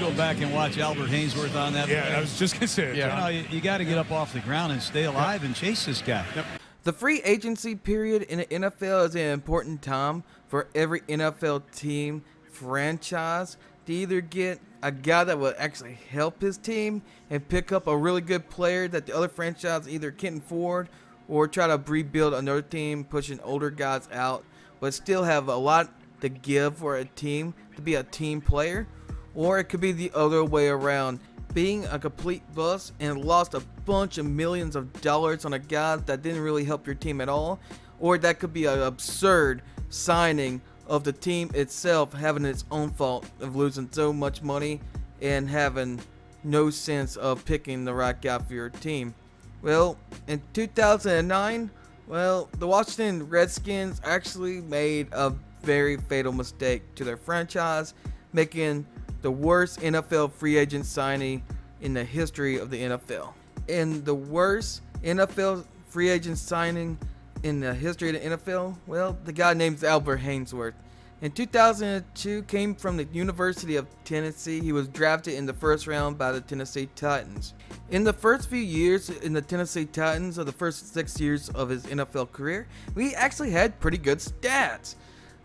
go back and watch Albert Hainsworth on that. Yeah, I was just going to say it. Yeah. You got to get up off the ground and stay alive and chase this guy. Yep. The free agency period in the NFL is an important time for every NFL team franchise to either get a guy that will actually help his team and pick up a really good player that the other franchise either can't afford, or try to rebuild another team, pushing older guys out, but still have a lot to give for a team to be a team player. Or it could be the other way around, being a complete bust and lost a bunch of millions of dollars on a guy that didn't really help your team at all. Or that could be an absurd signing of the team itself having its own fault of losing so much money and having no sense of picking the right guy for your team. Well, in 2009, the Washington Redskins actually made a very fatal mistake to their franchise, making the worst NFL free agent signing in the history of the NFL. And the worst NFL free agent signing in the history of the NFL, the guy named Albert Hainsworth. In 2002, came from the University of Tennessee. He was drafted in the first round by the Tennessee Titans. In the first few years in the Tennessee Titans, of the first 6 years of his NFL career, he actually had pretty good stats.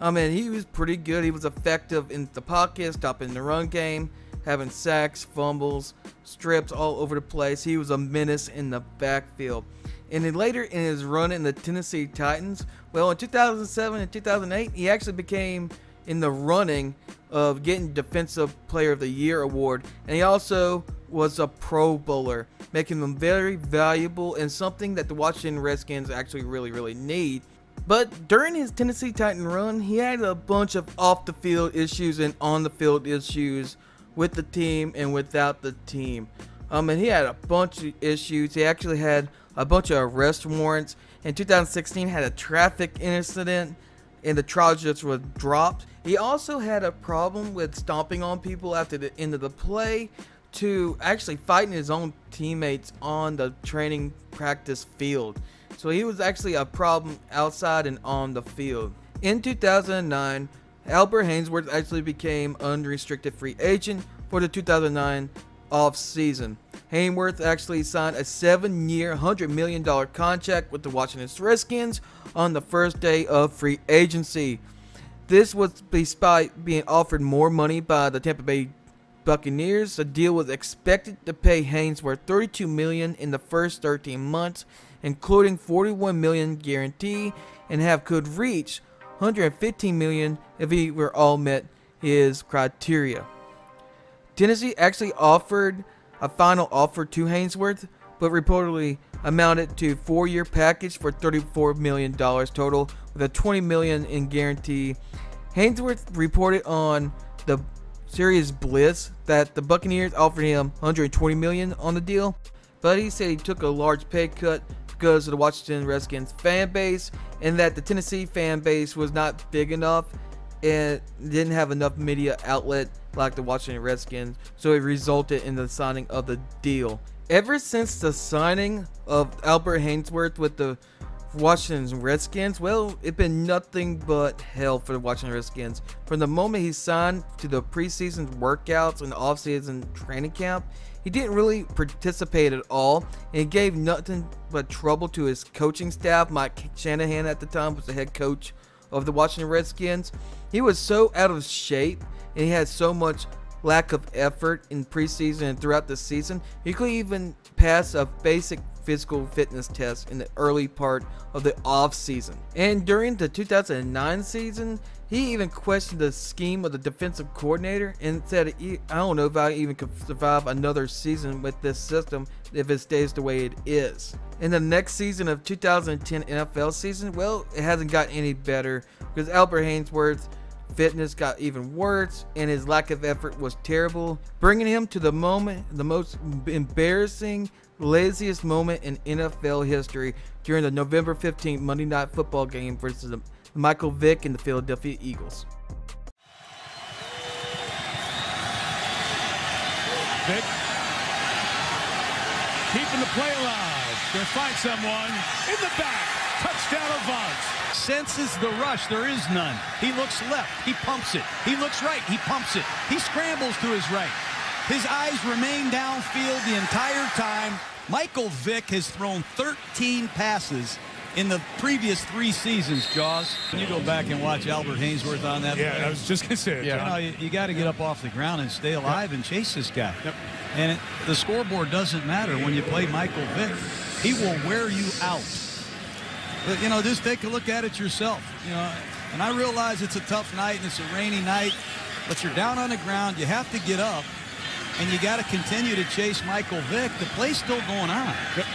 I mean, he was pretty good. He was effective in the pocket, stopping the run game, having sacks, fumbles, strips all over the place. He was a menace in the backfield. And then later in his run in the Tennessee Titans, in 2007 and 2008, he actually became in the running of getting Defensive Player of the Year award. And he also was a Pro Bowler, making him very valuable and something that the Washington Redskins actually really need. But during his Tennessee Titan run, he had a bunch of off-the-field issues and on-the-field issues with the team and without the team. And he had a bunch of issues. He actually had a bunch of arrest warrants. In 2016, had a traffic incident, and the charges were dropped. He also had a problem with stomping on people after the end of the play, to actually fighting his own teammates on the training practice field. So he was actually a problem outside and on the field. In 2009, Albert Hainsworth actually became unrestricted free agent for the 2009 off-season. Hainsworth actually signed a 7-year, $100 million contract with the Washington Redskins on the first day of free agency. This was despite being offered more money by the Tampa Bay Buccaneers. The deal was expected to pay Hainsworth $32 million in the first 13 months, including $41 million guarantee, and could reach $115 million if he were all met his criteria. Tennessee actually offered a final offer to Hainsworth, but reportedly amounted to a 4-year package for $34 million total, with a $20 million in guarantee. Hainsworth reported on the Serious Bliss that the Buccaneers offered him $120 million on the deal, but he said he took a large pay cut because of the Washington Redskins fan base, and that the Tennessee fan base was not big enough and didn't have enough media outlet like the Washington Redskins, so it resulted in the signing of the deal. Ever since the signing of Albert Hainsworth with the Washington Redskins, it's been nothing but hell for the Washington Redskins. From the moment he signed to the preseason workouts and the offseason training camp, he didn't really participate at all, and he gave nothing but trouble to his coaching staff. Mike Shanahan at the time was the head coach of the Washington Redskins. He was so out of shape, and he had so much lack of effort in preseason and throughout the season, he couldn't even pass a basic physical fitness test in the early part of the off season. And during the 2009 season, he even questioned the scheme of the defensive coordinator and said, I don't know if I even could survive another season with this system if it stays the way it is. In the next season of 2010 NFL season, it hasn't got any better, because Albert Hainsworth's fitness got even worse and his lack of effort was terrible, bringing him to the most embarrassing, laziest moment in NFL history during the November 15th Monday Night Football game versus Michael Vick and the Philadelphia Eagles. Vick keeping the play alive. Gonna find someone in the back. Touchdown Avance. Senses the rush. There is none. He looks left. He pumps it. He looks right. He pumps it. He scrambles to his right. His eyes remain downfield the entire time. Michael Vick has thrown 13 passes in the previous 3 seasons, Jaws. When you go back and watch Albert Hainsworth on that. Yeah, I was just going to say it. Yeah. You got to get up off the ground and stay alive and chase this guy. Yep. And the scoreboard doesn't matter when you play Michael Vick. He will wear you out. But, just take a look at it yourself. And I realize it's a tough night and it's a rainy night, but you're down on the ground. You have to get up, and you got to continue to chase Michael Vick. The play's still going on. Yep.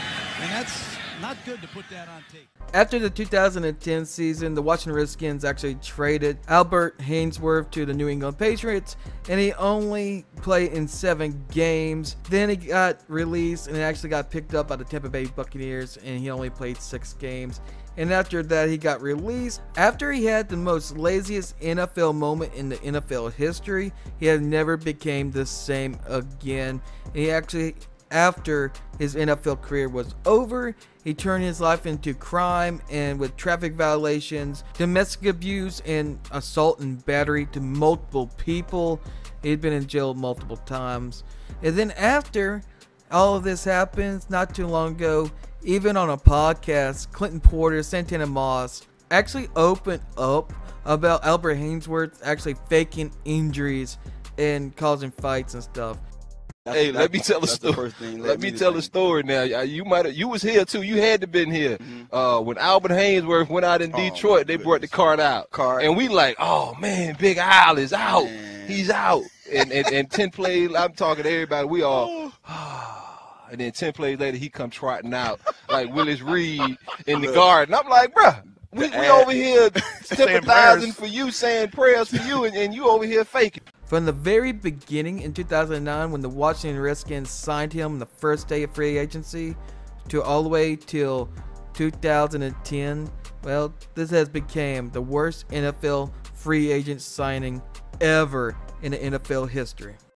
And that's not good to put that on tape. After the 2010 season, the Washington Redskins actually traded Albert Hainsworth to the New England Patriots, and he only played in 7 games. Then he got released and actually got picked up by the Tampa Bay Buccaneers, and he only played 6 games. And after that, he got released. After he had the most laziest NFL moment in the NFL history, he had never became the same again. And he actually, after his NFL career was over, he turned his life into crime, and with traffic violations, domestic abuse, and assault and battery to multiple people. He'd been in jail multiple times. And then after all of this happens, not too long ago, even on a podcast, Clinton Porter, Santana Moss actually opened up about Albert Hainsworth actually faking injuries and causing fights and stuff. Hey, let me tell a story. Let me tell a story now. You was here too. You had to been here. When Albert Hainsworth went out in Detroit, they brought the cart out. And we like, oh man, Big Al is out. Man. He's out. And 10 plays, I'm talking to everybody. We all, and then 10 plays later, he come trotting out like Willis Reed in the garden. I'm like, bruh, we over here sympathizing for you, saying prayers for you, and you over here faking. From the very beginning in 2009, when the Washington Redskins signed him the first day of free agency, to all the way till 2010, well, this has become the worst NFL free agent signing ever in the NFL history.